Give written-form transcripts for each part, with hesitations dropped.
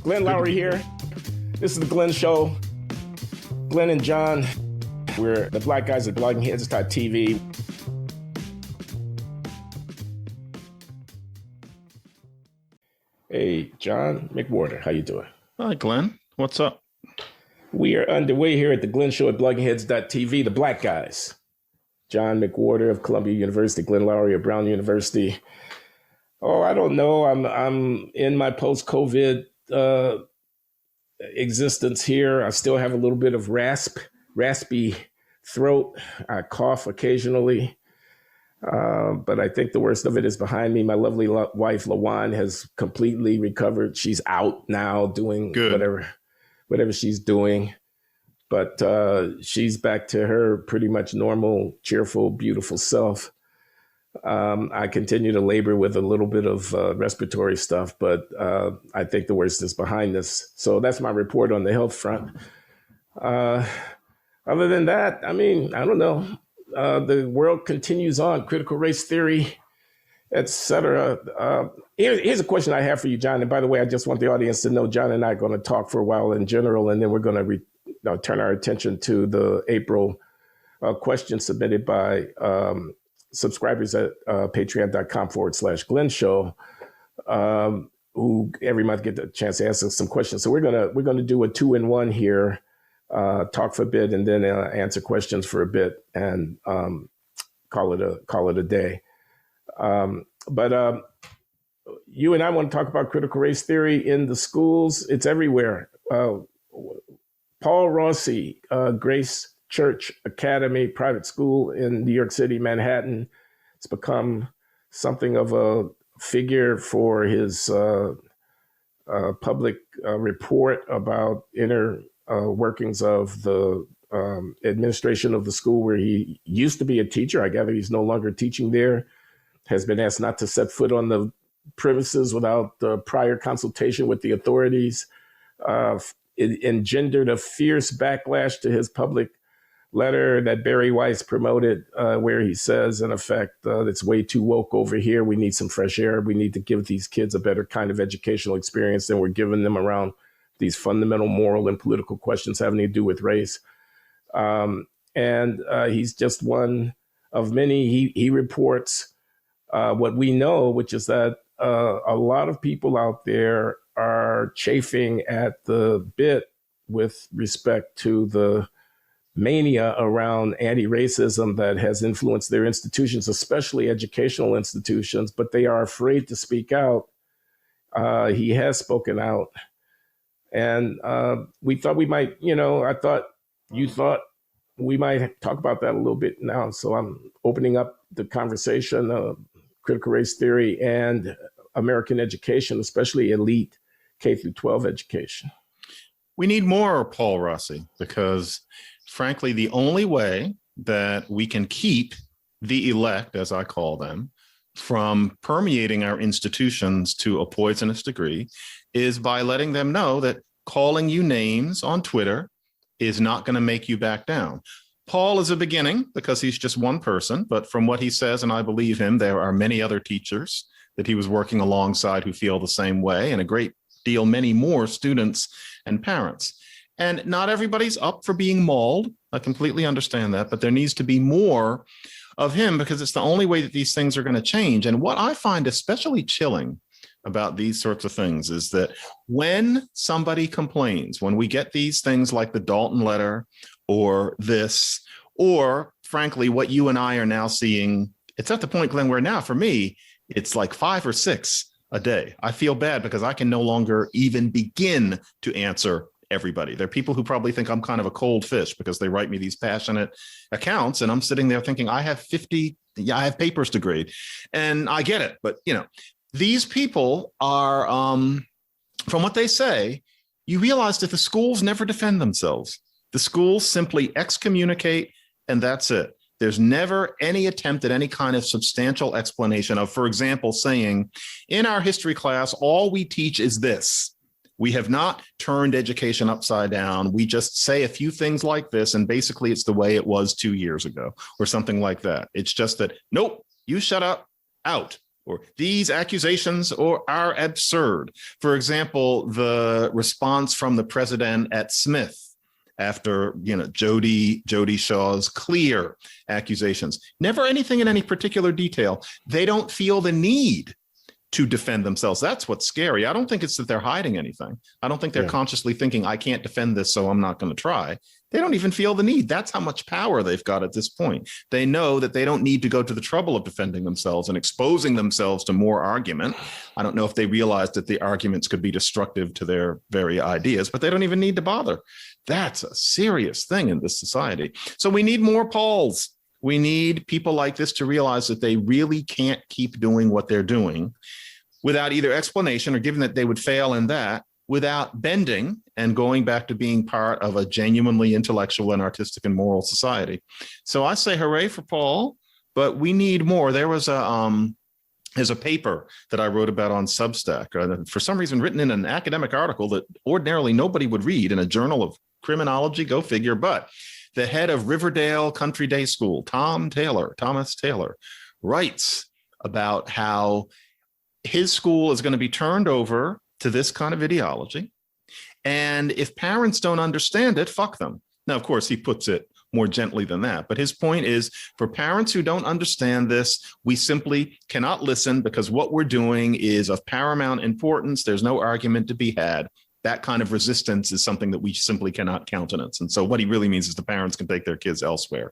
Glenn Loury here. This is the Glenn Show. Glenn and John, we're the black guys at bloggingheads.tv. Hey, John McWhorter, how you doing? Hi, Glenn. What's up? We are underway here at the Glenn Show at bloggingheads.tv, the black guys. John McWhorter of Columbia University, Glenn Loury of Brown University. Oh, I don't know. I'm in my post-COVID existence here. I still have a little bit of raspy throat. I cough occasionally, but I think the worst of it is behind me. My lovely wife, LaJuan, has completely recovered. She's out now doing whatever she's doing. But she's back to her pretty much normal, cheerful, beautiful self. I continue to labor with a little bit of respiratory stuff, but I think the worst is behind us. So that's my report on the health front. Other than that, I mean, I don't know. The world continues on, critical race theory, et cetera. Here's a question I have for you, John. And by the way, I just want the audience to know John and I are going to talk for a while in general, and then we're going to turn our attention to the April question submitted by subscribers at patreon.com/Glenn Show, who every month get the chance to ask us some questions. So we're gonna do a 2-in-1 here, talk for a bit and then answer questions for a bit and call it a day. But you and I want to talk about critical race theory in the schools. It's everywhere. Paul Rossi, Grace Church Academy private school in New York City, Manhattan. It's become something of a figure for his public report about inner workings of the administration of the school where he used to be a teacher. I gather he's no longer teaching there, has been asked not to set foot on the premises without prior consultation with the authorities. It engendered a fierce backlash to his public letter that Barry Weiss promoted, where he says, in effect, it's way too woke over here. We need some fresh air. We need to give these kids a better kind of educational experience than we're giving them around these fundamental moral and political questions having to do with race. And he's just one of many. He reports what we know, which is that a lot of people out there are chafing at the bit with respect to the mania around anti-racism that has influenced their institutions, especially educational institutions, but they are afraid to speak out. He has spoken out. And we thought we might, you thought we might talk about that a little bit now. So I'm opening up the conversation, critical race theory and American education, especially elite K-12 education. We need more Paul Rossi because, frankly, the only way that we can keep the elect, as I call them, from permeating our institutions to a poisonous degree is by letting them know that calling you names on Twitter is not going to make you back down. Paul is a beginning because he's just one person, but from what he says, and I believe him, there are many other teachers that he was working alongside who feel the same way, and a great deal, many more students and parents. And not everybody's up for being mauled. I completely understand that, but there needs to be more of him because it's the only way that these things are going to change. And what I find especially chilling about these sorts of things is that when somebody complains, when we get these things like the Dalton letter or this, or frankly, what you and I are now seeing, it's at the point, Glenn, where now for me, it's like 5 or 6 a day. I feel bad because I can no longer even begin to answer everybody. There are people who probably think I'm kind of a cold fish because they write me these passionate accounts and I'm sitting there thinking I have papers to grade and I get it. But, these people are, from what they say, you realize that the schools never defend themselves. The schools simply excommunicate and that's it. There's never any attempt at any kind of substantial explanation of, for example, saying in our history class, all we teach is this. We have not turned education upside down. We just say a few things like this, and basically it's the way it was 2 years ago or something like that. It's just that, nope, you shut up, out. or these accusations are absurd. For example, the response from the president at Smith after Jody Shaw's clear accusations. Never anything in any particular detail. They don't feel the need to defend themselves. That's what's scary. I don't think it's that they're hiding anything. I don't think they're consciously thinking, I can't defend this, so I'm not going to try. They don't even feel the need. That's how much power they've got at this point. They know that they don't need to go to the trouble of defending themselves and exposing themselves to more argument. I don't know if they realize that the arguments could be destructive to their very ideas, but they don't even need to bother. That's a serious thing in this society. So we need more Pauls. We need people like this to realize that they really can't keep doing what they're doing without either explanation, or given that they would fail in that, without bending and going back to being part of a genuinely intellectual and artistic and moral society. So I say hooray for Paul, but we need more. There's a paper that I wrote about on Substack, for some reason written in an academic article that ordinarily nobody would read in a journal of criminology, go figure, but the head of Riverdale Country Day School, Thomas Taylor, writes about how his school is going to be turned over to this kind of ideology. And if parents don't understand it, fuck them. Now, of course, he puts it more gently than that. But his point is, for parents who don't understand this, we simply cannot listen, because what we're doing is of paramount importance. There's no argument to be had. That kind of resistance is something that we simply cannot countenance. And so what he really means is the parents can take their kids elsewhere.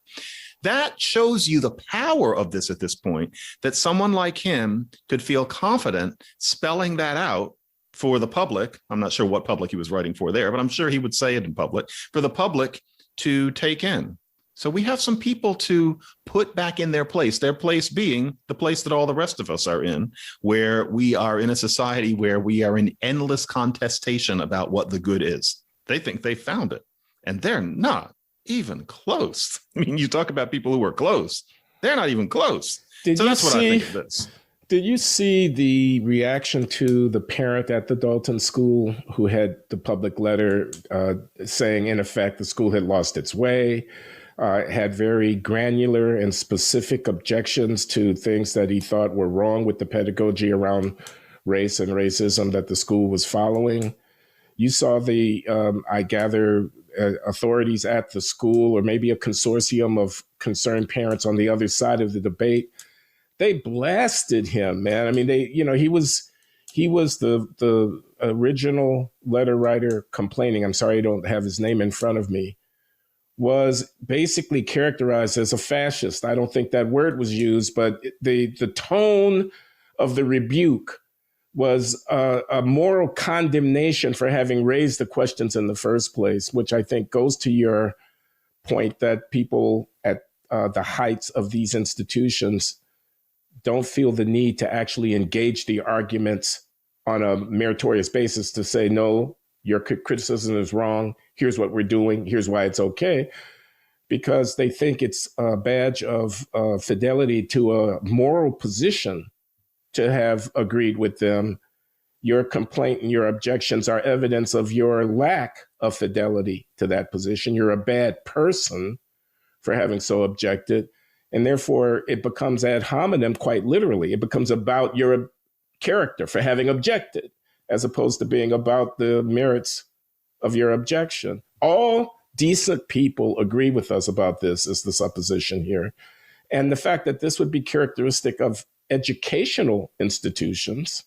That shows you the power of this at this point, that someone like him could feel confident spelling that out for the public. I'm not sure what public he was writing for there, but I'm sure he would say it in public, for the public to take in. So we have some people to put back in their place being the place that all the rest of us are in, where we are in a society where we are in endless contestation about what the good is. They think they found it, and they're not even close. I mean, you talk about people who are close, they're not even close. So that's what I think of this. Did you see the reaction to the parent at the Dalton school who had the public letter saying, in effect, the school had lost its way? Had very granular and specific objections to things that he thought were wrong with the pedagogy around race and racism that the school was following. You saw I gather, authorities at the school, or maybe a consortium of concerned parents on the other side of the debate. They blasted him, man. I mean, he was the original letter writer complaining. I'm sorry I don't have his name in front of me. Was basically characterized as a fascist. I don't think that word was used, but the tone of the rebuke was a moral condemnation for having raised the questions in the first place, which I think goes to your point that people at the heights of these institutions don't feel the need to actually engage the arguments on a meritorious basis to say, no, your criticism is wrong. Here's what we're doing. Here's why it's okay. Because they think it's a badge of fidelity to a moral position to have agreed with them. Your complaint and your objections are evidence of your lack of fidelity to that position. You're a bad person for having so objected. And therefore, it becomes ad hominem, quite literally. It becomes about your character for having objected, as opposed to being about the merits of your objection. All decent people agree with us about this, is the supposition here. And the fact that this would be characteristic of educational institutions,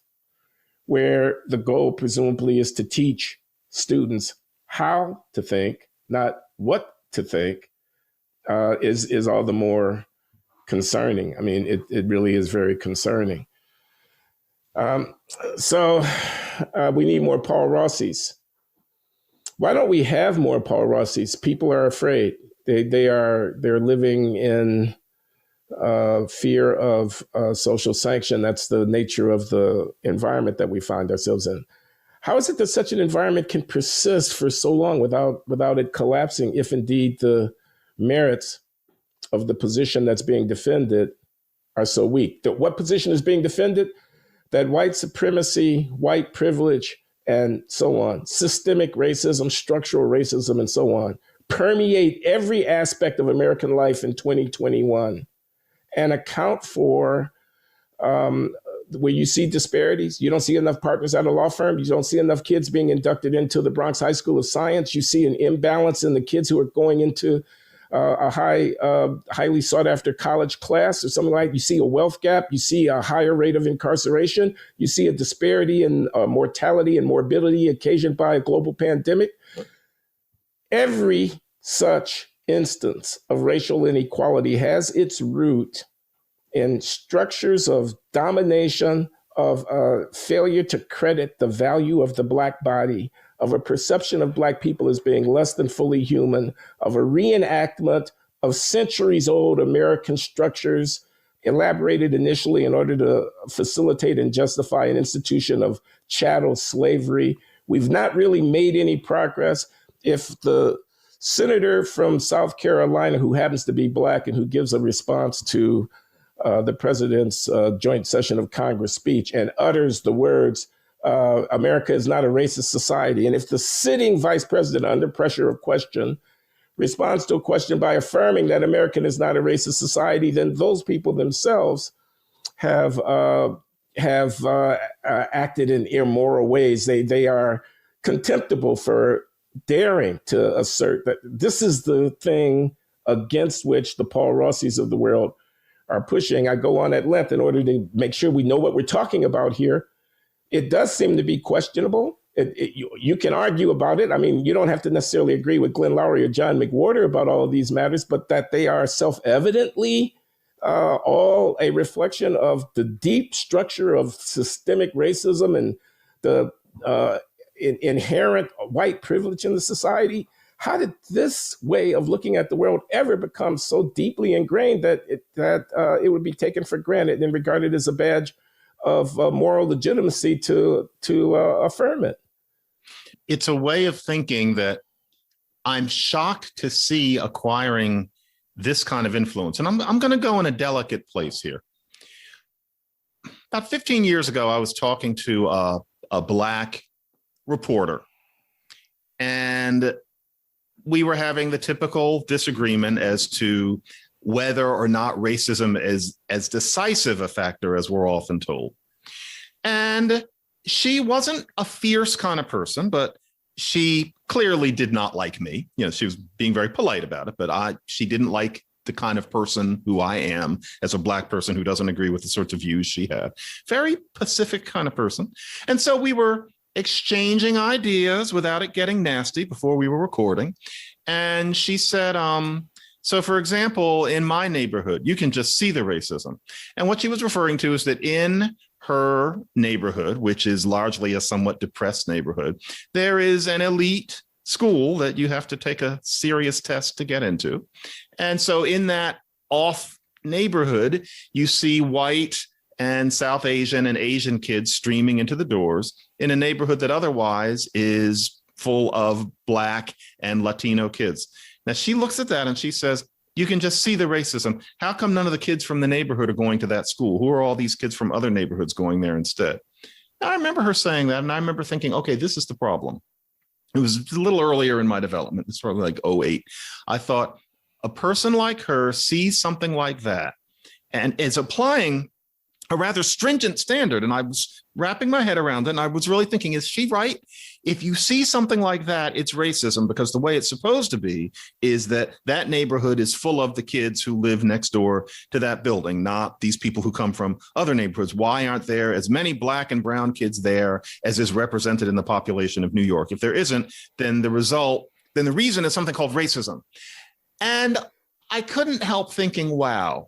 where the goal presumably is to teach students how to think, not what to think, is all the more concerning. I mean, it really is very concerning. So we need more Paul Rossies. Why don't we have more Paul Rossies? People are afraid. They're living in fear of social sanction. That's the nature of the environment that we find ourselves in. How is it that such an environment can persist for so long without it collapsing, if indeed the merits of the position that's being defended are so weak? What position is being defended? That white supremacy, white privilege, and so on, systemic racism, structural racism, and so on, permeate every aspect of American life in 2021 and account for where you see disparities. You don't see enough partners at a law firm. You don't see enough kids being inducted into the Bronx High School of Science. You see an imbalance in the kids who are going into a highly sought after college class or something like that. You see a wealth gap. You see a higher rate of incarceration. You see a disparity in mortality and morbidity occasioned by a global pandemic. Every such instance of racial inequality has its root in structures of domination, of failure to credit the value of the Black body, of a perception of Black people as being less than fully human, of a reenactment of centuries-old American structures elaborated initially in order to facilitate and justify an institution of chattel slavery. We've not really made any progress. If the senator from South Carolina who happens to be Black and who gives a response to the president's joint session of Congress speech and utters the words, America is not a racist society. And if the sitting vice president, under pressure of question, responds to a question by affirming that America is not a racist society, then those people themselves have acted in immoral ways. They are contemptible for daring to assert that this is the thing against which the Paul Rossies of the world are pushing. I go on at length in order to make sure we know what we're talking about here. It does seem to be questionable. You can argue about it. I mean, you don't have to necessarily agree with Glenn Loury or John McWhorter about all of these matters, but that they are self-evidently all a reflection of the deep structure of systemic racism and the inherent white privilege in the society. How did this way of looking at the world ever become so deeply ingrained that it would be taken for granted and regarded as a badge of moral legitimacy to affirm it? It's a way of thinking that I'm shocked to see acquiring this kind of influence. And I'm going to go in a delicate place here. About 15 years ago, I was talking to a Black reporter, and we were having the typical disagreement as to whether or not racism is as decisive a factor as we're often told. And she wasn't a fierce kind of person, but she clearly did not like me. You know, she was being very polite about it, but she didn't like the kind of person who I am as a Black person who doesn't agree with the sorts of views she had. Very pacific kind of person. And so we were exchanging ideas without it getting nasty before we were recording. And she said, so for example, in my neighborhood, you can just see the racism. And what she was referring to is that in her neighborhood, which is largely a somewhat depressed neighborhood, there is an elite school that you have to take a serious test to get into. And so in that off neighborhood, you see white and South Asian and Asian kids streaming into the doors in a neighborhood that otherwise is full of Black and Latino kids. Now, she looks at that and she says, you can just see the racism. How come none of the kids from the neighborhood are going to that school? Who are all these kids from other neighborhoods going there instead? Now, I remember her saying that, and I remember thinking, okay, this is the problem. It was a little earlier in my development. It's probably like 2008. I thought a person like her sees something like that and is applying a rather stringent standard. And I was wrapping my head around it. And I was really thinking, is she right? If you see something like that, it's racism, because the way it's supposed to be is that that neighborhood is full of the kids who live next door to that building, not these people who come from other neighborhoods. Why aren't there as many Black and brown kids there as is represented in the population of New York? If there isn't, then the reason is something called racism. And I couldn't help thinking, wow,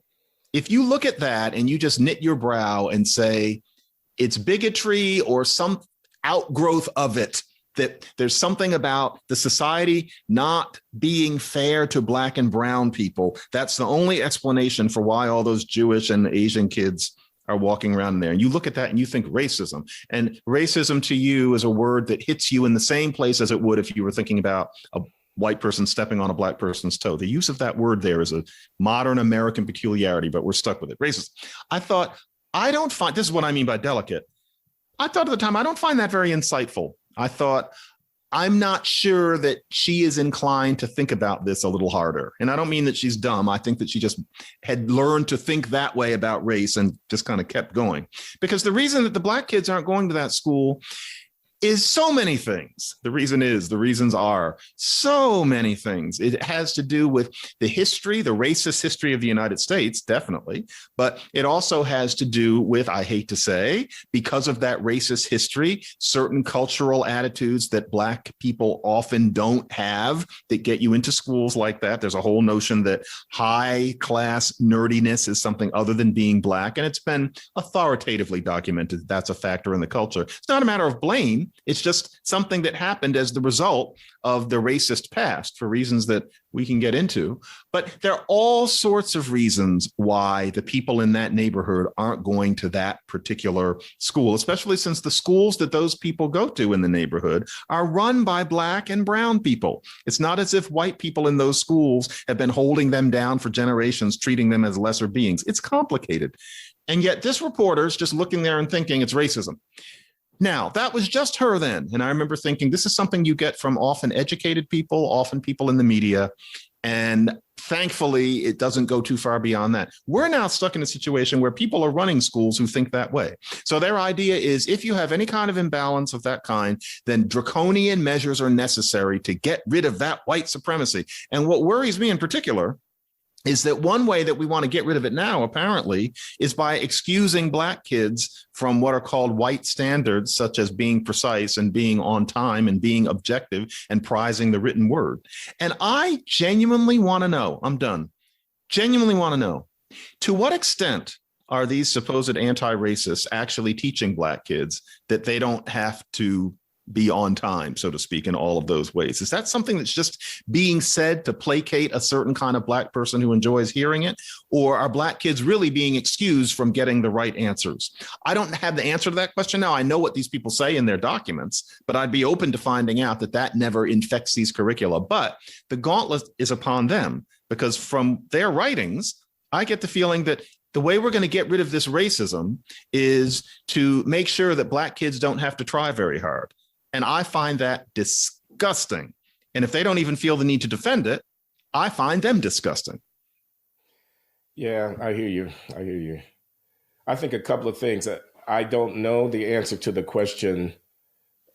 if you look at that and you just knit your brow and say it's bigotry or some outgrowth of it, that there's something about the society not being fair to Black and brown people, that's the only explanation for why all those Jewish and Asian kids are walking around there. And you look at that and you think racism. And racism to you is a word that hits you in the same place as it would if you were thinking about a white person stepping on a Black person's toe. The use of that word there is a modern American peculiarity, but we're stuck with it. Racism. I thought, this is what I mean by delicate. I thought at the time, I don't find that very insightful. I thought, I'm not sure that she is inclined to think about this a little harder. And I don't mean that she's dumb. I think that she just had learned to think that way about race and just kind of kept going. Because the reason that the Black kids aren't going to that school is so many things. The reasons are so many things. It has to do with the history, the racist history of the United States, definitely. But it also has to do with, I hate to say, because of that racist history, certain cultural attitudes that Black people often don't have that get you into schools like that. There's a whole notion that high class nerdiness is something other than being Black. And it's been authoritatively documented that's a factor in the culture. It's not a matter of blame. It's just something that happened as the result of the racist past for reasons that we can get into. But there are all sorts of reasons why the people in that neighborhood aren't going to that particular school, especially since the schools that those people go to in the neighborhood are run by Black and brown people. It's not as if white people in those schools have been holding them down for generations, treating them as lesser beings. It's complicated. And yet this reporter's just looking there and thinking it's racism. Now, that was just her then. And I remember thinking, this is something you get from often educated people, often people in the media. And thankfully, it doesn't go too far beyond that. We're now stuck in a situation where people are running schools who think that way. So their idea is if you have any kind of imbalance of that kind, then draconian measures are necessary to get rid of that white supremacy. And what worries me in particular is that one way that we want to get rid of it now, apparently, is by excusing Black kids from what are called white standards, such as being precise and being on time and being objective and prizing the written word. And I genuinely want to know, I'm done, genuinely want to know, to what extent are these supposed anti-racists actually teaching Black kids that they don't have to be on time, so to speak, in all of those ways? Is that something that's just being said to placate a certain kind of Black person who enjoys hearing it? Or are Black kids really being excused from getting the right answers? I don't have the answer to that question now. I know what these people say in their documents, but I'd be open to finding out that that never infects these curricula. But the gauntlet is upon them, because from their writings, I get the feeling that the way we're going to get rid of this racism is to make sure that Black kids don't have to try very hard. And I find that disgusting. And if they don't even feel the need to defend it, I find them disgusting. Yeah, I hear you. I think a couple of things. I don't know the answer to the question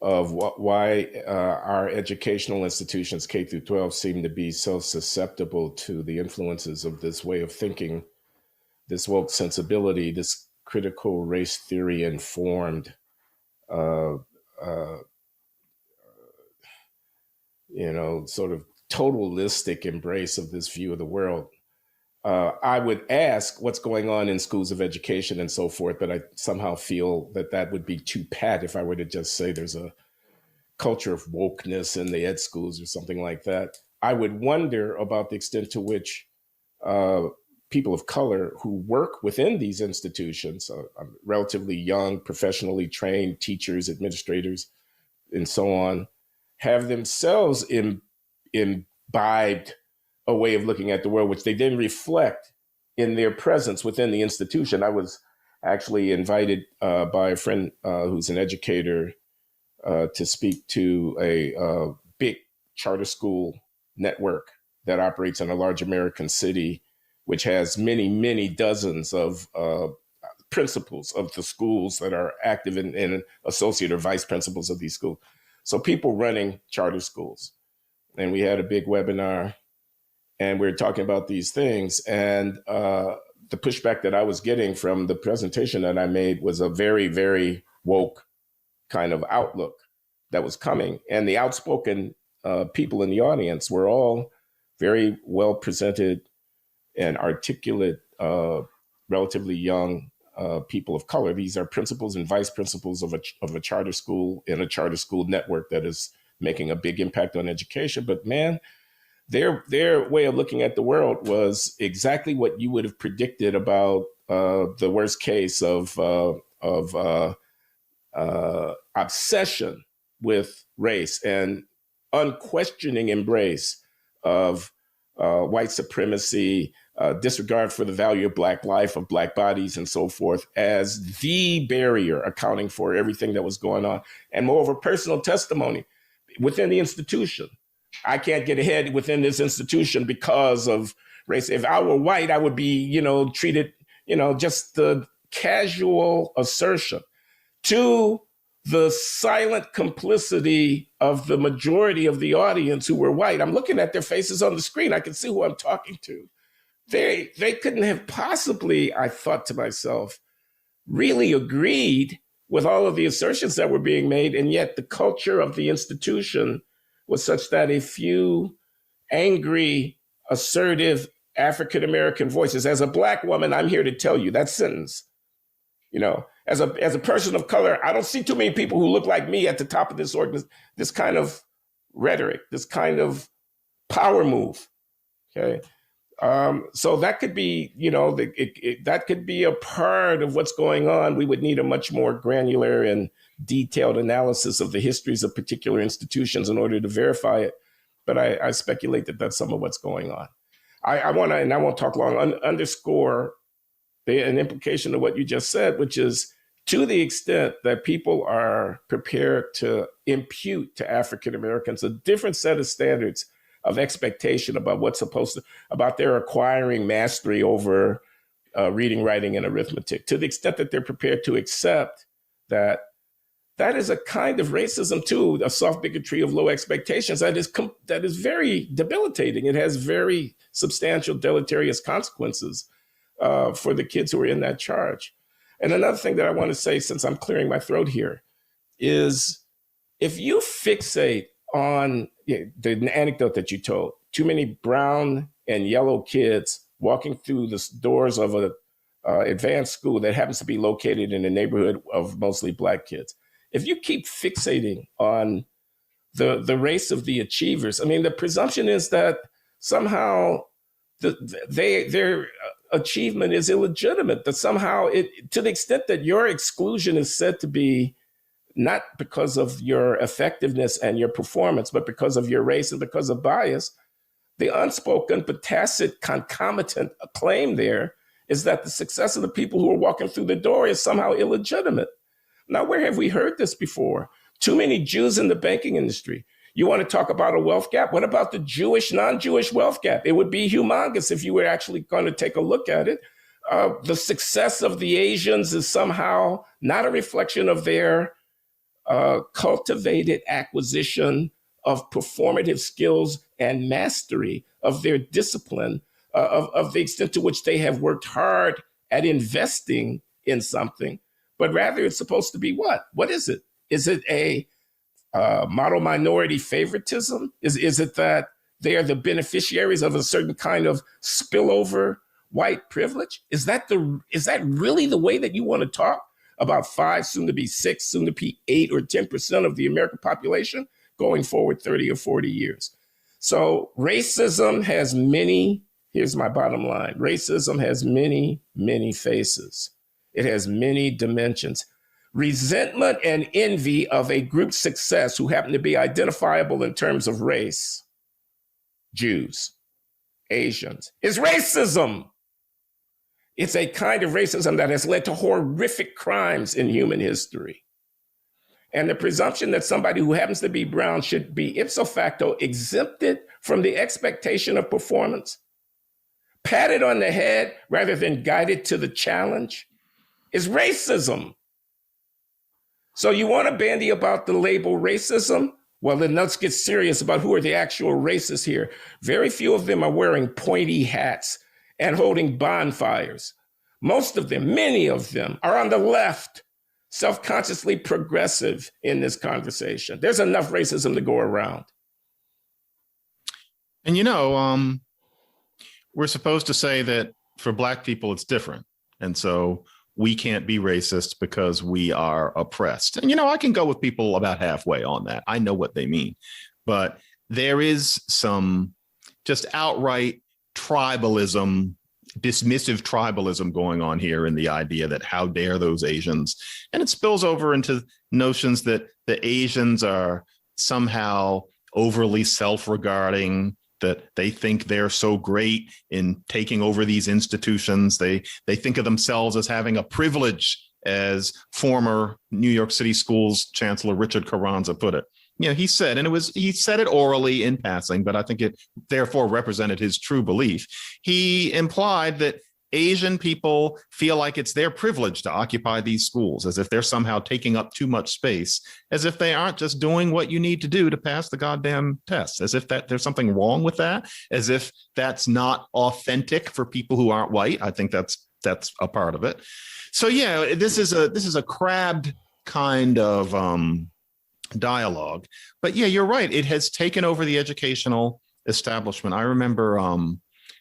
of why our educational institutions, K through 12, seem to be so susceptible to the influences of this way of thinking, this woke sensibility, this critical race theory informed sort of totalistic embrace of this view of the world. I would ask what's going on in schools of education and so forth, but I somehow feel that would be too pat if I were to just say there's a culture of wokeness in the ed schools or something like that. I would wonder about the extent to which people of color who work within these institutions, relatively young, professionally trained teachers, administrators, and so on, have themselves imbibed a way of looking at the world, which they then reflect in their presence within the institution. I was actually invited by a friend who's an educator to speak to a big charter school network that operates in a large American city, which has many, many dozens of principals of the schools that are active and associate or vice principals of these schools. So people running charter schools. And we had a big webinar and we were talking about these things. And the pushback that I was getting from the presentation that I made was a very, very woke kind of outlook that was coming. And the outspoken people in the audience were all very well presented and articulate, relatively young people of color. These are principals and vice principals of a charter school in a charter school network that is making a big impact on education. But man, their way of looking at the world was exactly what you would have predicted about the worst case of obsession with race and unquestioning embrace of white supremacy, disregard for the value of Black life, of Black bodies, and so forth, as the barrier accounting for everything that was going on. And moreover, personal testimony. within the institution. I can't get ahead within this institution because of race. If I were white, I would be, treated, just the casual assertion to the silent complicity of the majority of the audience who were white. I'm looking at their faces on the screen. I can see who I'm talking to. They couldn't have possibly, I thought to myself, really agreed with all of the assertions that were being made. And yet the culture of the institution was such that a few angry, assertive African-American voices, as a Black woman, I'm here to tell you that sentence, as a person of color, I don't see too many people who look like me at the top of this kind of rhetoric, this kind of power move. Okay. So that could be, that could be a part of what's going on. We would need a much more granular and detailed analysis of the histories of particular institutions in order to verify it. But I speculate that that's some of what's going on. I want to, and I won't talk long, underscore an implication of what you just said, which is to the extent that people are prepared to impute to African Americans a different set of standards of expectation about about their acquiring mastery over reading, writing, and arithmetic, to the extent that they're prepared to accept that that is a kind of racism too, a soft bigotry of low expectations that is very debilitating. It has very substantial deleterious consequences for the kids who are in that charge. And another thing that I want to say, since I'm clearing my throat here, is if you fixate on the anecdote that you told, too many brown and yellow kids walking through the doors of an advanced school that happens to be located in a neighborhood of mostly Black kids. If you keep fixating on the race of the achievers, I mean, the presumption is that somehow their achievement is illegitimate, that somehow to the extent that your exclusion is said to be not because of your effectiveness and your performance, but because of your race and because of bias, the unspoken but tacit concomitant claim there is that the success of the people who are walking through the door is somehow illegitimate. Now, where have we heard this before? Too many Jews in the banking industry. You want to talk about a wealth gap? What about the Jewish, non-Jewish wealth gap? It would be humongous if you were actually going to take a look at it. The success of the Asians is somehow not a reflection of their cultivated acquisition of performative skills and mastery of their discipline, of the extent to which they have worked hard at investing in something, but rather it's supposed to be what? What is it? Is it a model minority favoritism? Is it that they are the beneficiaries of a certain kind of spillover white privilege? Is that really the way that you want to talk about 5, soon to be 6, soon to be 8 or 10% of the American population going forward 30 or 40 years? So racism has here's my bottom line. Racism has many, many faces. It has many dimensions. Resentment and envy of a group's success who happen to be identifiable in terms of race, Jews, Asians, is racism. It's a kind of racism that has led to horrific crimes in human history. And the presumption that somebody who happens to be brown should be ipso facto exempted from the expectation of performance, patted on the head rather than guided to the challenge, is racism. So you want to bandy about the label racism? Well, then let's get serious about who are the actual racists here. Very few of them are wearing pointy hats and holding bonfires. Most of them, many of them, are on the left, self-consciously progressive in this conversation. There's enough racism to go around. And we're supposed to say that for Black people, it's different. And so we can't be racist because we are oppressed. And, I can go with people about halfway on that. I know what they mean. But there is some just outright tribalism, dismissive tribalism going on here in the idea that how dare those Asians? And it spills over into notions that the Asians are somehow overly self-regarding, that they think they're so great in taking over these institutions. They think of themselves as having a privilege, as former New York City Schools Chancellor Richard Carranza put it. he said, and he said it orally in passing, but I think it therefore represented his true belief. He implied that Asian people feel like it's their privilege to occupy these schools, as if they're somehow taking up too much space, as if they aren't just doing what you need to do to pass the goddamn tests, as if that there's something wrong with that, as if that's not authentic for people who aren't white. I think that's a part of it. So yeah, this is a crabbed kind of dialogue. But yeah, you're right. It has taken over the educational establishment. I remember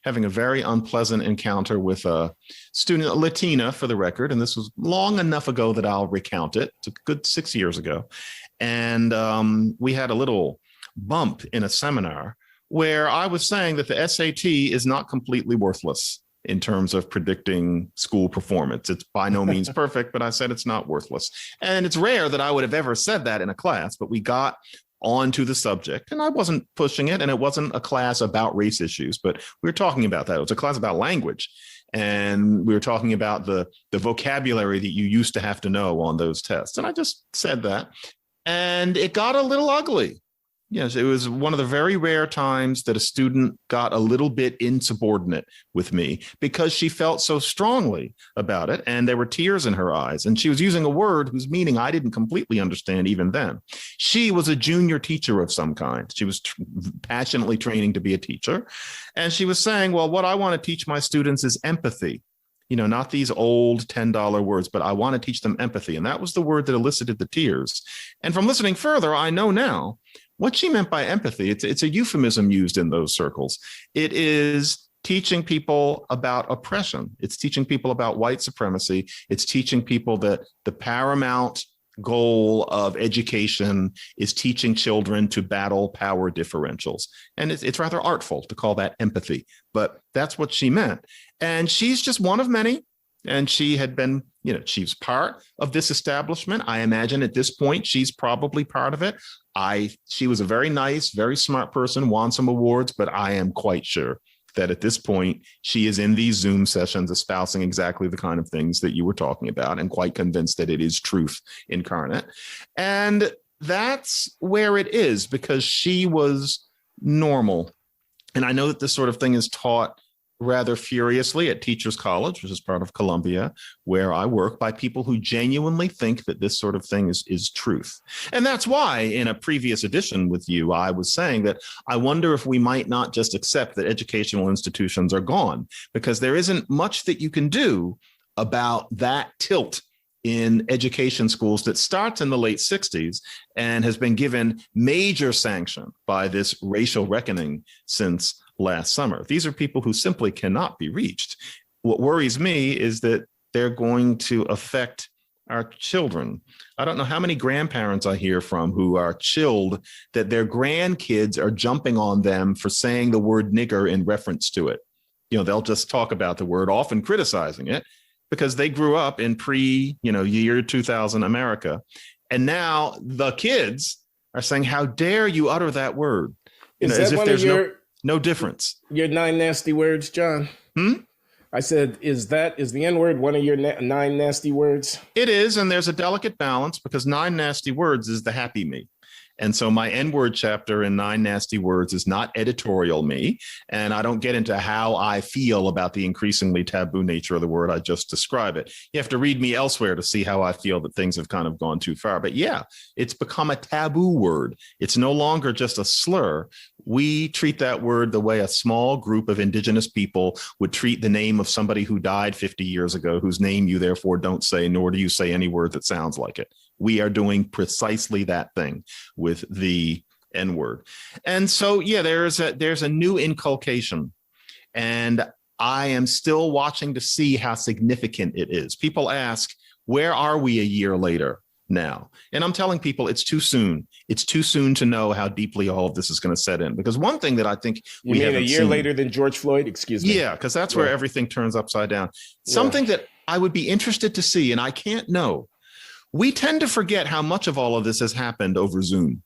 having a very unpleasant encounter with a student, a Latina for the record, and this was long enough ago that I'll recount it. It's a good 6 years ago. And we had a little bump in a seminar where I was saying that the SAT is not completely worthless in terms of predicting school performance. It's by no means perfect, but I said it's not worthless. And it's rare that I would have ever said that in a class, but we got onto the subject, and I wasn't pushing it, and it wasn't a class about race issues, but we were talking about that. It was a class about language, and we were talking about the vocabulary that you used to have to know on those tests. And I just said that, and it got a little ugly. Yes, it was one of the very rare times that a student got a little bit insubordinate with me because she felt so strongly about it, and there were tears in her eyes, and she was using a word whose meaning I didn't completely understand even then. She was a junior teacher of some kind. She was passionately training to be a teacher, and she was saying, well, what I want to teach my students is empathy. Not these old $10 words, but I want to teach them empathy. And that was the word that elicited the tears. And from listening further, I know now what she meant by empathy. It's a euphemism used in those circles. It is teaching people about oppression. It's teaching people about white supremacy. It's teaching people that the paramount goal of education is teaching children to battle power differentials. And it's rather artful to call that empathy, but that's what she meant. And she's just one of many. And she had been, she's part of this establishment. I imagine at this point, she's probably part of it. She was a very nice, very smart person, won some awards, but I am quite sure that at this point, she is in these Zoom sessions espousing exactly the kind of things that you were talking about, and quite convinced that it is truth incarnate. And that's where it is, because she was normal. And I know that this sort of thing is taught rather furiously at Teachers College, which is part of Columbia, where I work, by people who genuinely think that this sort of thing is truth. And that's why in a previous edition with you, I was saying that I wonder if we might not just accept that educational institutions are gone, because there isn't much that you can do about that tilt in education schools that starts in the late 60s and has been given major sanction by this racial reckoning since last summer. These are people who simply cannot be reached. What worries me is that they're going to affect our children. I don't know how many grandparents I hear from who are chilled that their grandkids are jumping on them for saying the word nigger in reference to it. They'll just talk about the word, often criticizing it, because they grew up in year 2000 America. And now the kids are saying, how dare you utter that word? As if there's no difference. Your 9 nasty words, John? I said, is the N-word one of your 9 nasty words? It is, and there's a delicate balance, because 9 nasty words is the happy me. And so my N-word chapter in 9 nasty words is not editorial me. And I don't get into how I feel about the increasingly taboo nature of the word. I just describe it. You have to read me elsewhere to see how I feel that things have kind of gone too far. But yeah, it's become a taboo word. It's no longer just a slur. We treat that word the way a small group of indigenous people would treat the name of somebody who died 50 years ago, whose name you therefore don't say, nor do you say any word that sounds like it. We are doing precisely that thing with the N-word. And so, yeah, there's a new inculcation, and I am still watching to see how significant it is. People ask, where are we a year later now? And I'm telling people it's too soon. It's too soon to know how deeply all of this is going to set in. Because one thing that I think we mean a year later than George Floyd? Excuse me. Yeah, because that's where everything turns upside down. Something that I would be interested to see, and I can't know. We tend to forget how much of all of this has happened over Zoom.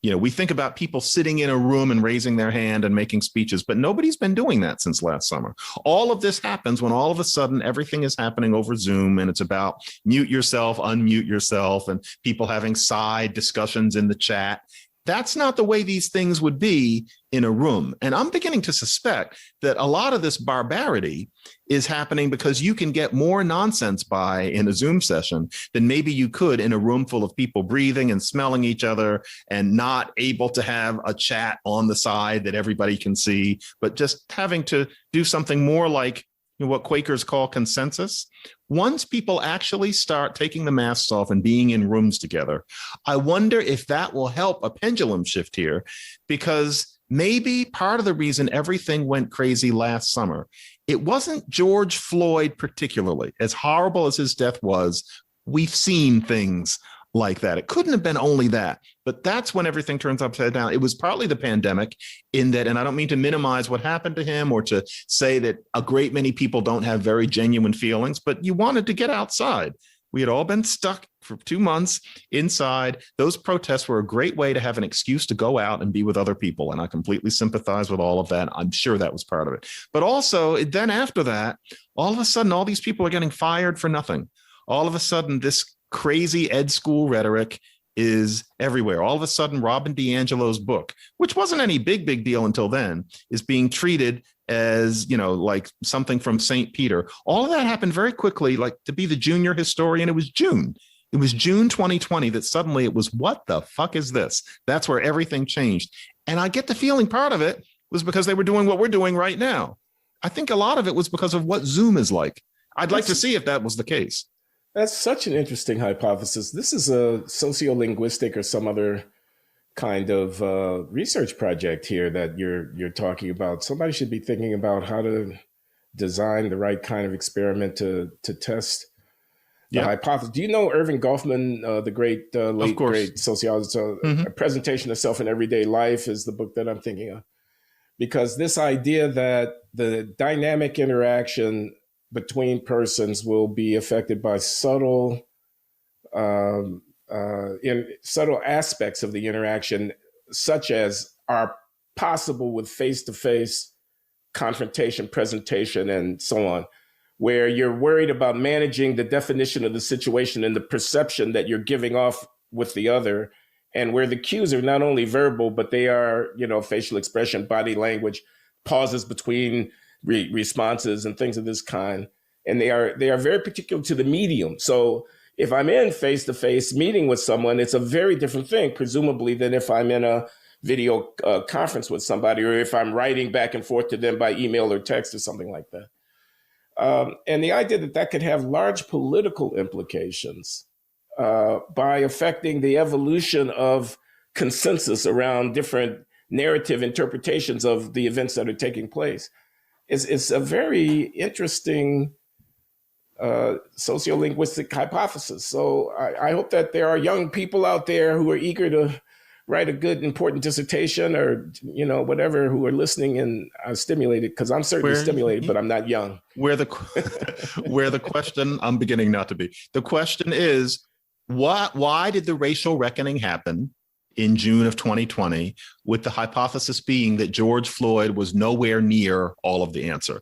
We think about people sitting in a room and raising their hand and making speeches, but nobody's been doing that since last summer. All of this happens when all of a sudden everything is happening over Zoom, and it's about mute yourself, unmute yourself, and people having side discussions in the chat. That's not the way these things would be in a room. And I'm beginning to suspect that a lot of this barbarity is happening because you can get more nonsense by in a Zoom session than maybe you could in a room full of people breathing and smelling each other and not able to have a chat on the side that everybody can see, but just having to do something more like what Quakers call consensus. Once people actually start taking the masks off and being in rooms together, I wonder if that will help a pendulum shift here, because maybe part of the reason everything went crazy last summer, it wasn't George Floyd particularly. As horrible as his death was, we've seen things like that. It couldn't have been only that, but that's when everything turns upside down. It was partly the pandemic in that, and I don't mean to minimize what happened to him or to say that a great many people don't have very genuine feelings, but you wanted to get outside. We had all been stuck for 2 months inside. Those protests were a great way to have an excuse to go out and be with other people. And I completely sympathize with all of that. I'm sure that was part of it. But also then after that, all of a sudden, all these people are getting fired for nothing. All of a sudden, this crazy ed school rhetoric is everywhere. All of a sudden, Robin DiAngelo's book, which wasn't any big deal until then, is being treated as, like something from St. Peter. All of that happened very quickly, like to be the junior historian. It was June 2020 that suddenly it was, what the fuck is this? That's where everything changed. And I get the feeling part of it was because they were doing what we're doing right now. I think a lot of it was because of what Zoom is like. I'd like to see if that was the case. That's such an interesting hypothesis. This is a sociolinguistic or some other kind of research project here that you're talking about. Somebody should be thinking about how to design the right kind of experiment to test the hypothesis. Do you know Irving Goffman, the great late great sociologist? So A Presentation of Self in Everyday Life is the book that I'm thinking of, because this idea that the dynamic interaction between persons will be affected by subtle aspects of the interaction, such as are possible with face-to-face confrontation, presentation, and so on, where you're worried about managing the definition of the situation and the perception that you're giving off with the other, and where the cues are not only verbal, but they are, facial expression, body language, pauses between responses and things of this kind. And they are very particular to the medium. So if I'm in face-to-face meeting with someone, it's a very different thing, presumably, than if I'm in a video conference with somebody, or if I'm writing back and forth to them by email or text or something like that. And the idea that could have large political implications by affecting the evolution of consensus around different narrative interpretations of the events that are taking place. It's a very interesting sociolinguistic hypothesis. So I hope that there are young people out there who are eager to write a good, important dissertation, or whatever, who are listening and are stimulated, because I'm certainly stimulated, but I'm not young. Where the question, I'm beginning not to be. The question is, why did the racial reckoning happen in June of 2020, with the hypothesis being that George Floyd was nowhere near all of the answer?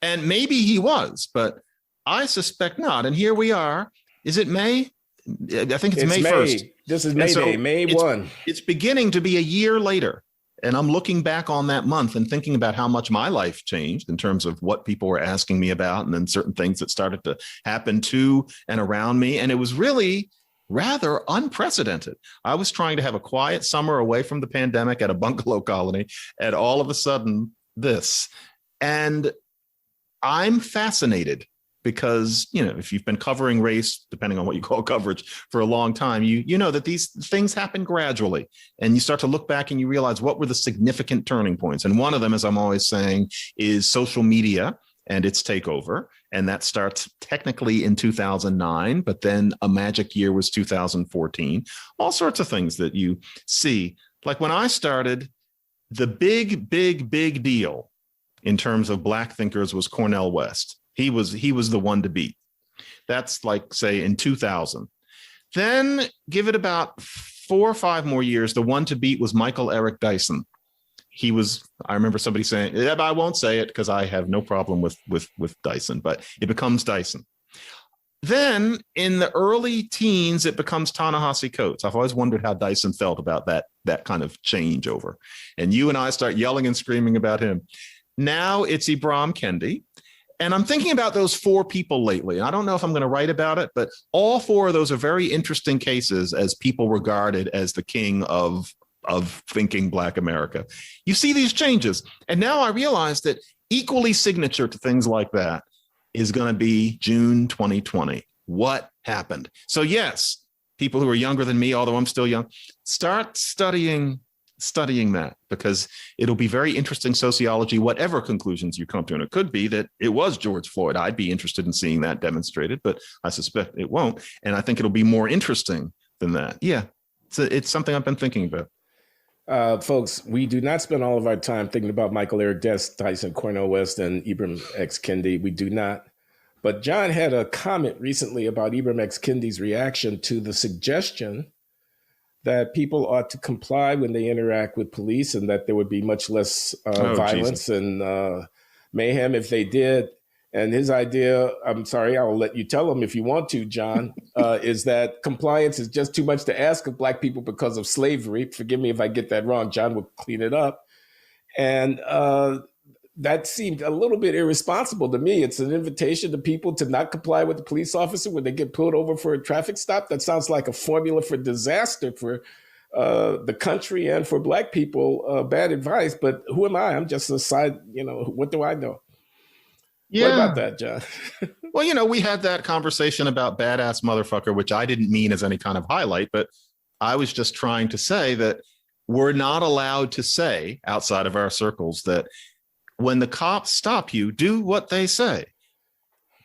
And maybe he was, but I suspect not. And here we are. Is it May? I think it's May 1st. This is May Day, May 1. It's beginning to be a year later. And I'm looking back on that month and thinking about how much my life changed in terms of what people were asking me about, and then certain things that started to happen to and around me. And it was really rather unprecedented. I was trying to have a quiet summer away from the pandemic at a bungalow colony, and all of a sudden this. And I'm fascinated because, if you've been covering race, depending on what you call coverage, for a long time, you know that these things happen gradually, and you start to look back and you realize what were the significant turning points. And one of them, as I'm always saying, is social media and its takeover. And that starts technically in 2009, but then a magic year was 2014. All sorts of things that you see. Like when I started, the big deal in terms of Black thinkers was Cornel West. He was the one to beat. That's like, say, in 2000. Then give it about 4 or 5 more years. The one to beat was Michael Eric Dyson. I remember somebody saying, I won't say it because I have no problem with Dyson, but it becomes Dyson. Then in the early teens, it becomes Ta-Nehisi Coates. I've always wondered how Dyson felt about that kind of changeover. And you and I start yelling and screaming about him. Now it's Ibram Kendi. And I'm thinking about those four people lately. I don't know if I'm going to write about it, but all four of those are very interesting cases as people regarded as the king of thinking Black America. You see these changes. And now I realize that equally signature to things like that is going to be June 2020. What happened? So yes, people who are younger than me, although I'm still young, start studying that, because it'll be very interesting sociology, whatever conclusions you come to. And it could be that it was George Floyd. I'd be interested in seeing that demonstrated, but I suspect it won't. And I think it'll be more interesting than that. Yeah, it's something I've been thinking about. Folks, we do not spend all of our time thinking about Michael Eric Dest, Tyson Cornel West, and Ibram X. Kendi. We do not. But John had a comment recently about Ibram X. Kendi's reaction to the suggestion that people ought to comply when they interact with police, and that there would be much less violence and mayhem if they did. And his idea, I'm sorry, I'll let you tell him if you want to, John, is that compliance is just too much to ask of Black people because of slavery. Forgive me if I get that wrong. John will clean it up. And that seemed a little bit irresponsible to me. It's an invitation to people to not comply with the police officer when they get pulled over for a traffic stop. That sounds like a formula for disaster for the country and for Black people. Bad advice, but who am I? I'm just a side, what do I know? Yeah. What about that, John? Well, we had that conversation about badass motherfucker, which I didn't mean as any kind of highlight, but I was just trying to say that we're not allowed to say outside of our circles that when the cops stop you, do what they say.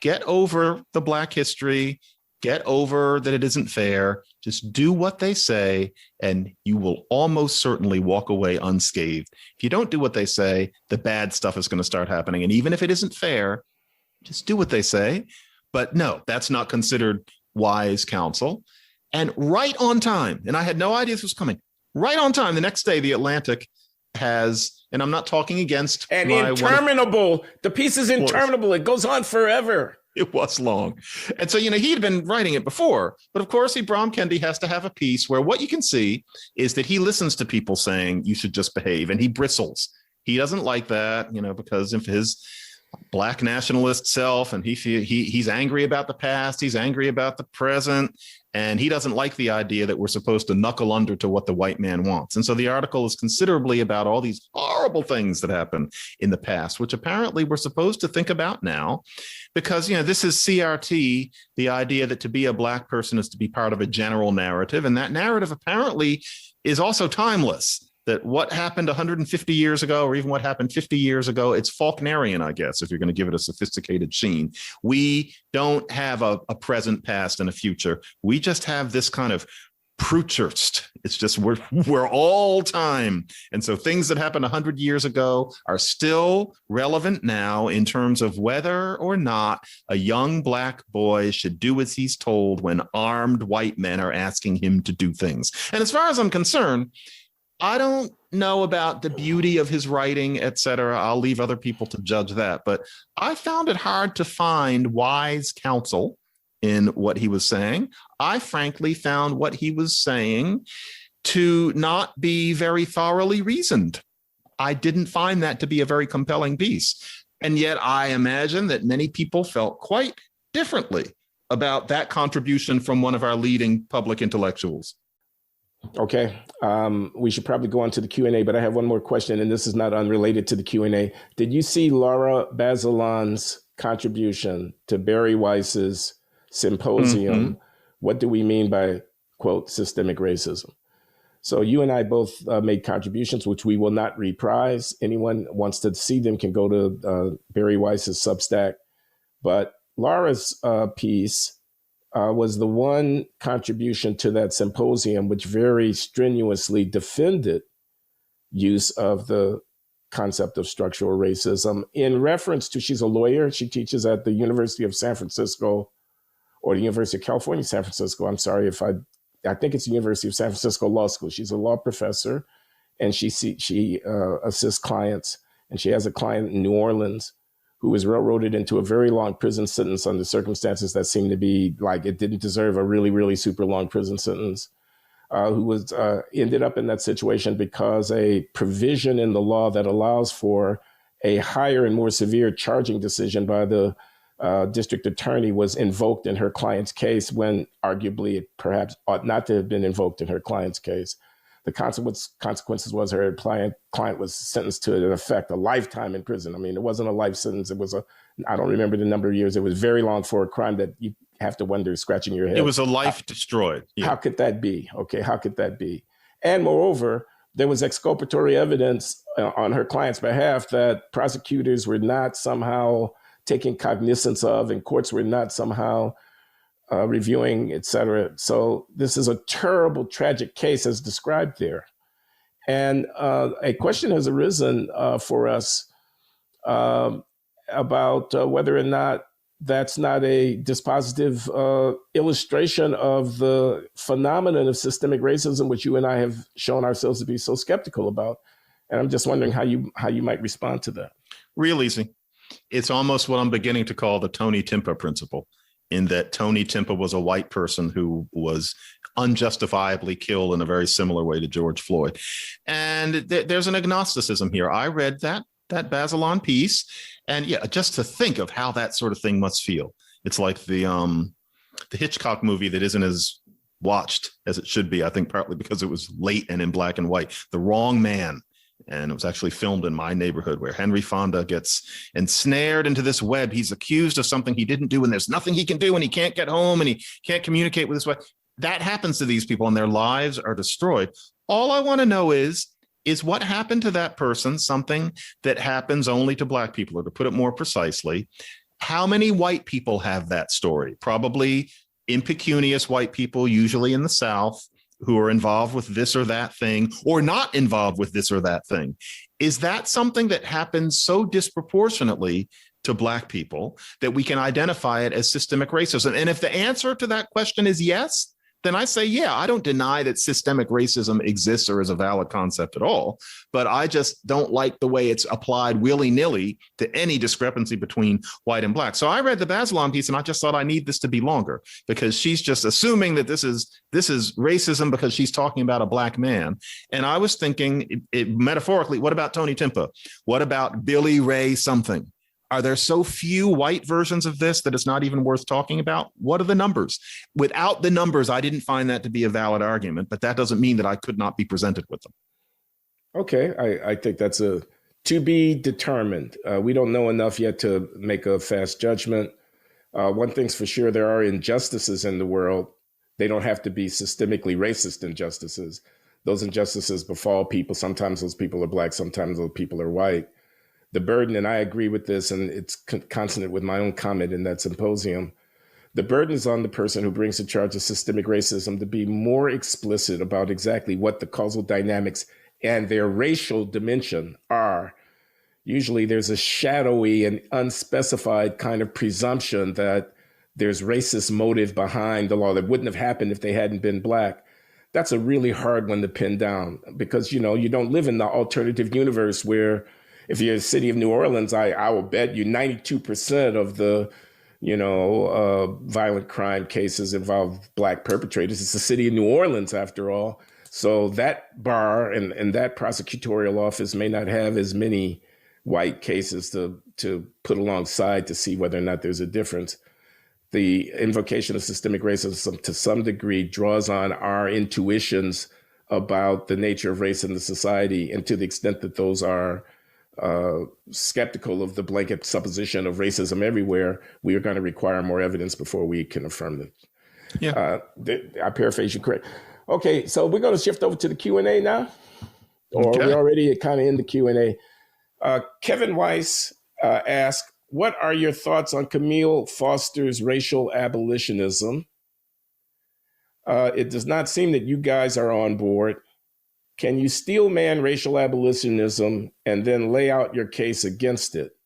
Get over the Black history, get over that it isn't fair. Just do what they say, and you will almost certainly walk away unscathed. If you don't do what they say, the bad stuff is going to start happening. And even if it isn't fair, just do what they say. But no, that's not considered wise counsel. And right on time, and I had no idea this was coming, right on time, the next day, The Atlantic has, and I'm not talking against. And interminable. The piece is interminable. It goes on forever. It was long. And so, he'd been writing it before. But of course, Ibram Kendi has to have a piece where what you can see is that he listens to people saying you should just behave, and he bristles. He doesn't like that, because of his Black nationalist self, and he's angry about the past, he's angry about the present, and he doesn't like the idea that we're supposed to knuckle under to what the white man wants. And so the article is considerably about all these horrible things that happened in the past, which apparently we're supposed to think about now, because this is CRT, the idea that to be a Black person is to be part of a general narrative, and that narrative apparently is also timeless. That what happened 150 years ago, or even what happened 50 years ago, it's Faulknerian, I guess, if you're going to give it a sophisticated sheen. We don't have a present, past, and a future. We just have this kind of Prutschst. It's just we're all time. And so things that happened 100 years ago are still relevant now in terms of whether or not a young Black boy should do as he's told when armed white men are asking him to do things. And as far as I'm concerned, I don't know about the beauty of his writing, et cetera. I'll leave other people to judge that. But I found it hard to find wise counsel in what he was saying. I frankly found what he was saying to not be very thoroughly reasoned. I didn't find that to be a very compelling piece. And yet I imagine that many people felt quite differently about that contribution from one of our leading public intellectuals. Okay, we should probably go on to the Q&A, but I have one more question, and this is not unrelated to the Q&A. Did you see Laura Bazelon's contribution to Barry Weiss's symposium? Mm-hmm. What do we mean by, quote, systemic racism? So you and I both made contributions, which we will not reprise. Anyone wants to see them can go to Barry Weiss's Substack. But Laura's piece was the one contribution to that symposium which very strenuously defended use of the concept of structural racism in reference to, she's a lawyer, she teaches at the University of San Francisco, or the University of California, San Francisco. I'm sorry if I think it's the University of San Francisco Law School. She's a law professor, and she assists clients, and she has a client in New Orleans who was railroaded into a very long prison sentence under circumstances that seemed to be like it didn't deserve a really, really super long prison sentence, who was ended up in that situation because a provision in the law that allows for a higher and more severe charging decision by the district attorney was invoked in her client's case when arguably it perhaps ought not to have been invoked in her client's case. The consequences was her client was sentenced to, in effect, a lifetime in prison. I mean, it wasn't a life sentence. It was I don't remember the number of years. It was very long for a crime that you have to wonder, scratching your head. It was a life destroyed. Yeah. How could that be? Okay, how could that be? And moreover, there was exculpatory evidence on her client's behalf that prosecutors were not somehow taking cognizance of, and courts were not somehow reviewing, et cetera. So this is a terrible, tragic case as described there. And a question has arisen for us about whether or not that's not a dispositive illustration of the phenomenon of systemic racism, which you and I have shown ourselves to be so skeptical about. And I'm just wondering how you might respond to that. Real easy. It's almost what I'm beginning to call the Tony Timpa principle, in that Tony Timpa was a white person who was unjustifiably killed in a very similar way to George Floyd. And there's an agnosticism here. I read that Bazelon piece, and yeah, just to think of how that sort of thing must feel. It's like the Hitchcock movie that isn't as watched as it should be, I think partly because it was late and in black and white, The Wrong Man. And it was actually filmed in my neighborhood, where Henry Fonda gets ensnared into this web. He's accused of something he didn't do, and there's nothing he can do, and he can't get home, and he can't communicate with his wife. That happens to these people, and their lives are destroyed. All I want to know is what happened to that person something that happens only to black people? Or to put it more precisely, how many white people have that story? Probably impecunious white people, usually in the South, who are involved with this or that thing, or not involved with this or that thing. Is that something that happens so disproportionately to black people that we can identify it as systemic racism? And if the answer to that question is yes, then I say, yeah, I don't deny that systemic racism exists or is a valid concept at all, but I just don't like the way it's applied willy-nilly to any discrepancy between white and black. So I read the Bazelon piece, and I just thought I need this to be longer, because she's just assuming that this is racism because she's talking about a black man. And I was thinking metaphorically, what about Tony Timpa? What about Billy Ray something? Are there so few white versions of this that it's not even worth talking about? What are the numbers? Without the numbers, I didn't find that to be a valid argument, but that doesn't mean that I could not be presented with them. Okay, I think that's to be determined. We don't know enough yet to make a fast judgment. One thing's for sure, there are injustices in the world. They don't have to be systemically racist injustices. Those injustices befall people. Sometimes those people are black, sometimes those people are white. The burden, and I agree with this, and it's consonant with my own comment in that symposium, the burden is on the person who brings the charge of systemic racism to be more explicit about exactly what the causal dynamics and their racial dimension are. Usually there's a shadowy and unspecified kind of presumption that there's racist motive behind the law that wouldn't have happened if they hadn't been black. That's a really hard one to pin down, because, you don't live in the alternative universe where, if you're the city of New Orleans, I will bet you 92% of the, violent crime cases involve black perpetrators. It's the city of New Orleans, after all. So that bar and that prosecutorial office may not have as many white cases to put alongside to see whether or not there's a difference. The invocation of systemic racism to some degree draws on our intuitions about the nature of race in the society, and to the extent that those are skeptical of the blanket supposition of racism everywhere, we are going to require more evidence before we can affirm them. Yeah. I paraphrase you correct. Okay, so we're going to shift over to the Q&A now, or Okay. we're already kind of in the Q&A. Kevin Weiss asked, what are your thoughts on Camille Foster's racial abolitionism? It does not seem that you guys are on board. Can you steel man racial abolitionism and then lay out your case against it?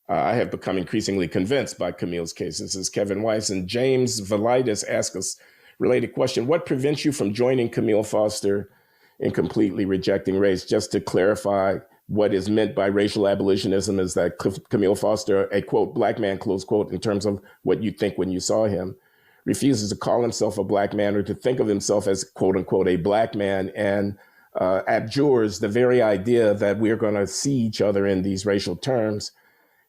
I have become increasingly convinced by Camille's case. This is Kevin Weiss. And James Velitis asked us related question. What prevents you from joining Camille Foster in completely rejecting race? Just to clarify, what is meant by racial abolitionism is that Camille Foster, a quote, black man, close quote, in terms of what you think when you saw him, refuses to call himself a black man or to think of himself as, quote unquote, a black man, and abjures the very idea that we're going to see each other in these racial terms.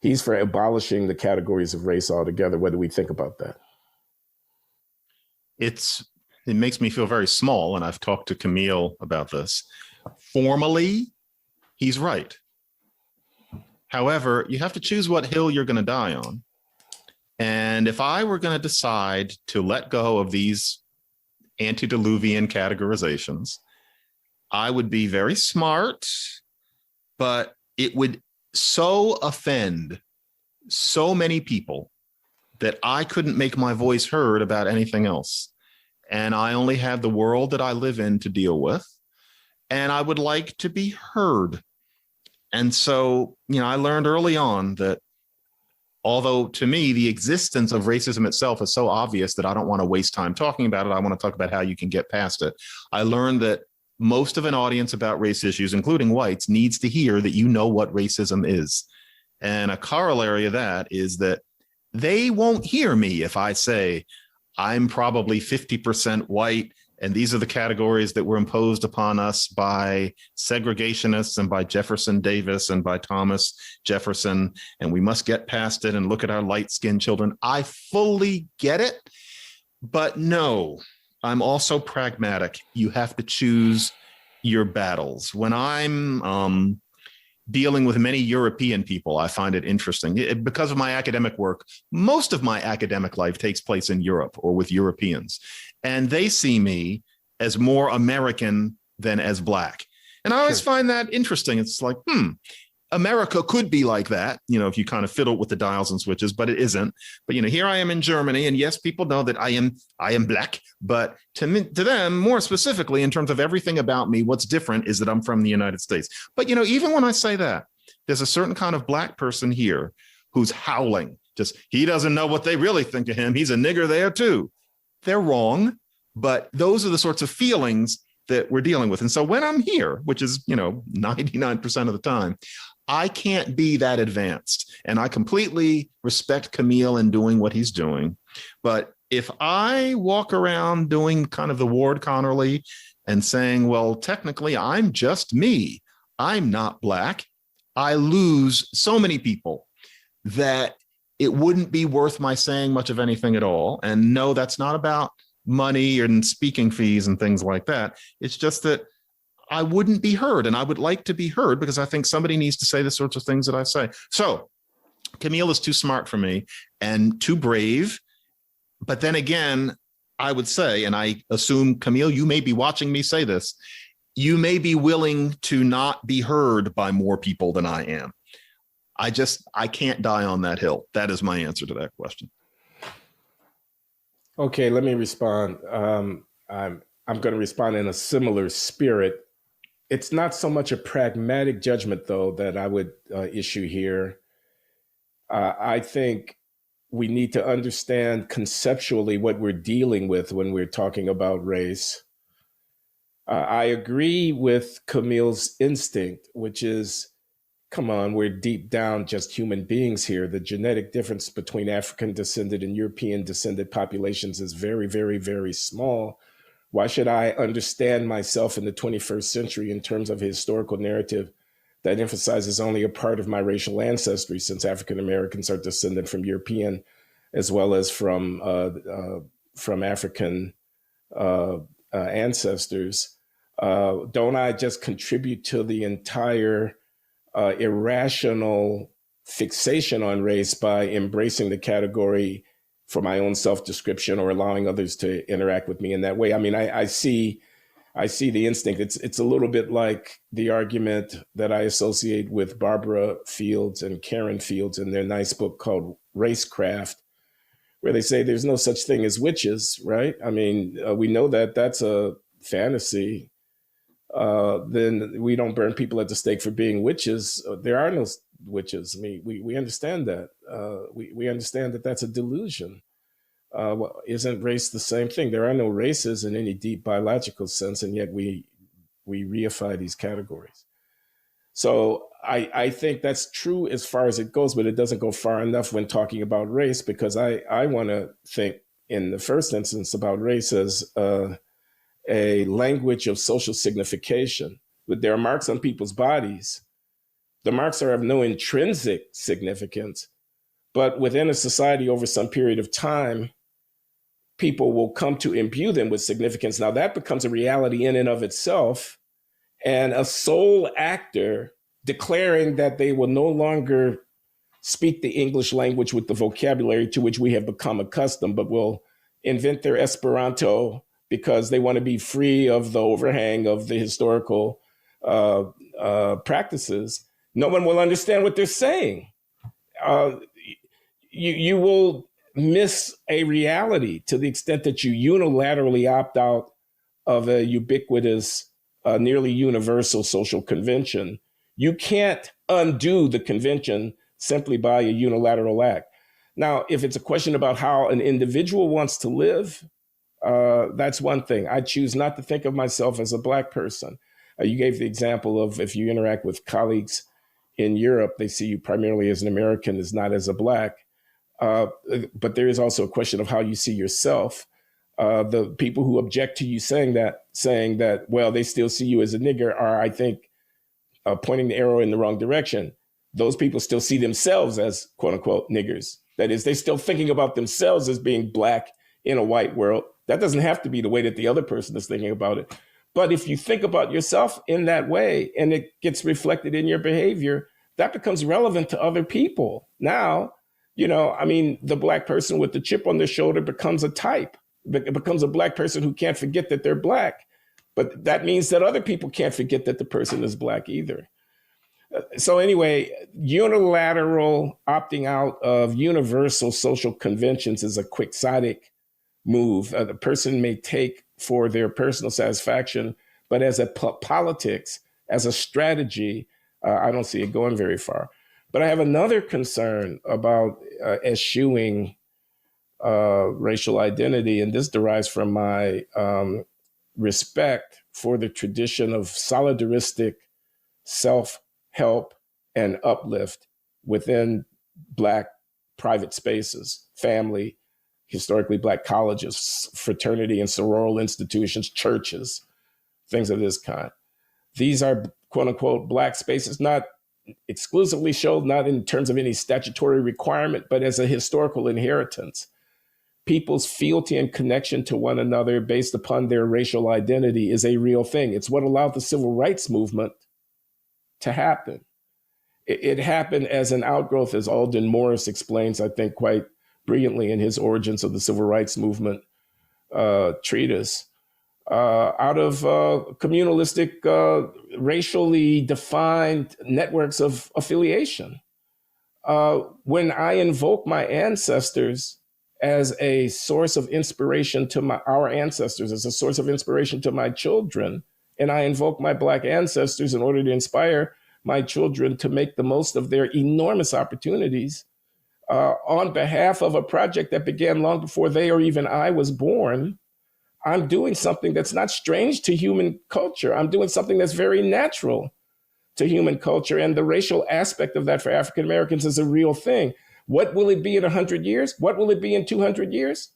He's for abolishing the categories of race altogether. What do we think about that? It makes me feel very small, and I've talked to Camille about this. Formally, he's right. However, you have to choose what hill you're going to die on. And if I were going to decide to let go of these antediluvian categorizations, I would be very smart, but it would so offend so many people that I couldn't make my voice heard about anything else. And I only have the world that I live in to deal with. And I would like to be heard. And so, I learned early on that although to me, the existence of racism itself is so obvious that I don't want to waste time talking about it. I want to talk about how you can get past it. I learned that most of an audience about race issues, including whites, needs to hear that you know what racism is. And a corollary of that is that they won't hear me if I say I'm probably 50% white, and these are the categories that were imposed upon us by segregationists and by Jefferson Davis and by Thomas Jefferson, and we must get past it and look at our light-skinned children. I fully get it, but no, I'm also pragmatic. You have to choose your battles. When I'm dealing with many European people, I find it interesting. Because of my academic work, most of my academic life takes place in Europe or with Europeans. And they see me as more American than as Black. And I always find that interesting. It's like, America could be like that, if you kind of fiddle with the dials and switches, but it isn't. But, here I am in Germany, and yes, people know that I am Black, but to them, more specifically, in terms of everything about me, what's different is that I'm from the United States. But, even when I say that, there's a certain kind of Black person here who's howling. Just, he doesn't know what they really think of him. He's a nigger there too. They're wrong, but those are the sorts of feelings that we're dealing with. And so when I'm here, which is, 99% of the time, I can't be that advanced. And I completely respect Camille in doing what he's doing. But if I walk around doing kind of the Ward Connerly and saying, well, technically, I'm just me, I'm not Black, I lose so many people that it wouldn't be worth my saying much of anything at all. And no, that's not about money and speaking fees and things like that. It's just that I wouldn't be heard, and I would like to be heard because I think somebody needs to say the sorts of things that I say. So Camille is too smart for me and too brave. But then again, I would say, and I assume, Camille, you may be watching me say this, you may be willing to not be heard by more people than I am. I can't die on that hill. That is my answer to that question. Okay, let me respond. I'm going to respond in a similar spirit. It's not so much a pragmatic judgment, though, that I would issue here. I think we need to understand conceptually what we're dealing with when we're talking about race. I agree with Camille's instinct, which is, come on, we're deep down just human beings here. The genetic difference between African descended and European descended populations is very, very, very small. Why should I understand myself in the 21st century in terms of a historical narrative that emphasizes only a part of my racial ancestry, since African Americans are descended from European as well as from African ancestors? Don't I just contribute to the entire irrational fixation on race by embracing the category for my own self-description or allowing others to interact with me in that way? I mean, I see the instinct. It's a little bit like the argument that I associate with Barbara Fields and Karen Fields in their nice book called Racecraft, where they say there's no such thing as witches, right? I mean, we know that that's a fantasy. Then we don't burn people at the stake for being witches. There are no witches. I mean, we understand that. We understand that that's a delusion. Well, isn't race the same thing? There are no races in any deep biological sense, and yet we reify these categories. So I think that's true as far as it goes, but it doesn't go far enough when talking about race, because I want to think in the first instance about race as a language of social signification. But there are marks on people's bodies. The marks are of no intrinsic significance, but within a society over some period of time, people will come to imbue them with significance. Now that becomes a reality in and of itself, and a sole actor declaring that they will no longer speak the English language with the vocabulary to which we have become accustomed, but will invent their Esperanto because they want to be free of the overhang of the historical practices. No one will understand what they're saying. You will miss a reality to the extent that you unilaterally opt out of a ubiquitous, nearly universal social convention. You can't undo the convention simply by a unilateral act. Now, if it's a question about how an individual wants to live, that's one thing. I choose not to think of myself as a Black person. You gave the example of if you interact with colleagues in Europe, they see you primarily as an American, as not as a Black. But there is also a question of how you see yourself. The people who object to you saying that, well, they still see you as a nigger are, I think, pointing the arrow in the wrong direction. Those people still see themselves as quote unquote niggers. That is, they're still thinking about themselves as being Black in a white world. That doesn't have to be the way that the other person is thinking about it. But if you think about yourself in that way and it gets reflected in your behavior, that becomes relevant to other people. Now, the Black person with the chip on their shoulder becomes a type. It becomes a Black person who can't forget that they're Black. But that means that other people can't forget that the person is Black either. So anyway, unilateral opting out of universal social conventions is a quixotic move the person may take for their personal satisfaction, but as a politics, as a strategy, I don't see it going very far. But I have another concern about eschewing racial identity, and this derives from my respect for the tradition of solidaristic self-help and uplift within Black private spaces, family, historically Black colleges, fraternity and sororal institutions, churches, things of this kind. These are quote unquote Black spaces, not exclusively shown, not in terms of any statutory requirement, but as a historical inheritance. People's fealty and connection to one another based upon their racial identity is a real thing. It's what allowed the civil rights movement to happen. It happened as an outgrowth, as Alden Morris explains, I think, quite brilliantly in his Origins of the Civil Rights Movement treatise, out of communalistic, racially defined networks of affiliation. When I invoke my ancestors as a source of inspiration to our ancestors, as a source of inspiration to my children, and I invoke my Black ancestors in order to inspire my children to make the most of their enormous opportunities, on behalf of a project that began long before they or even I was born, I'm doing something that's not strange to human culture. I'm doing something that's very natural to human culture. And the racial aspect of that for African Americans is a real thing. What will it be in 100 years? What will it be in 200 years?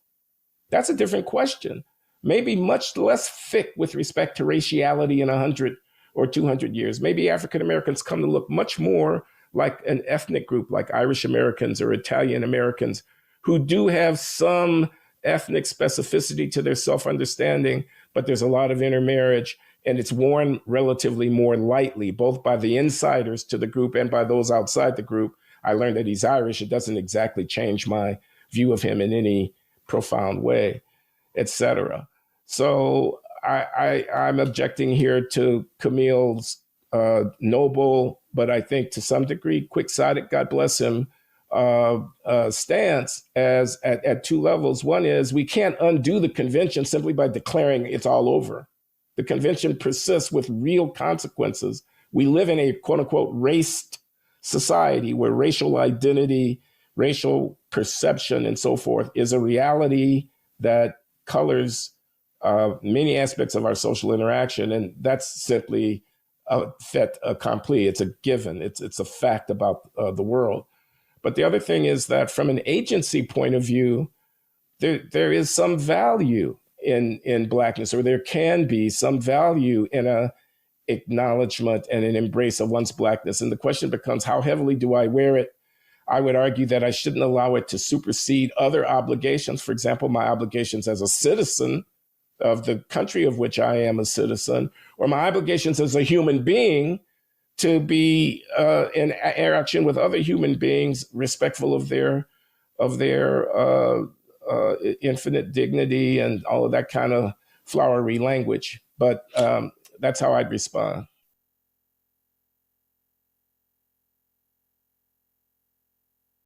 That's a different question. Maybe much less thick with respect to raciality in 100 or 200 years. Maybe African Americans come to look much more like an ethnic group, like Irish Americans or Italian Americans, who do have some ethnic specificity to their self-understanding, but there's a lot of intermarriage, and it's worn relatively more lightly, both by the insiders to the group and by those outside the group. I learned that he's Irish. It doesn't exactly change my view of him in any profound way, etc. So I'm objecting here to Camille's noble, but I think to some degree quixotic, God bless him, stance as at two levels. One is we can't undo the convention simply by declaring it's all over. The convention persists with real consequences. We live in a quote unquote raced society where racial identity, racial perception, and so forth is a reality that colors many aspects of our social interaction. And that's simply fait accompli. It's a given. It's a fact about the world. But the other thing is that from an agency point of view, there is some value in Blackness, or there can be some value in a acknowledgement and an embrace of one's Blackness. And the question becomes, how heavily do I wear it? I would argue that I shouldn't allow it to supersede other obligations. For example, my obligations as a citizen of the country of which I am a citizen, or my obligations as a human being to be in interaction with other human beings, respectful of their infinite dignity and all of that kind of flowery language. But that's how I'd respond.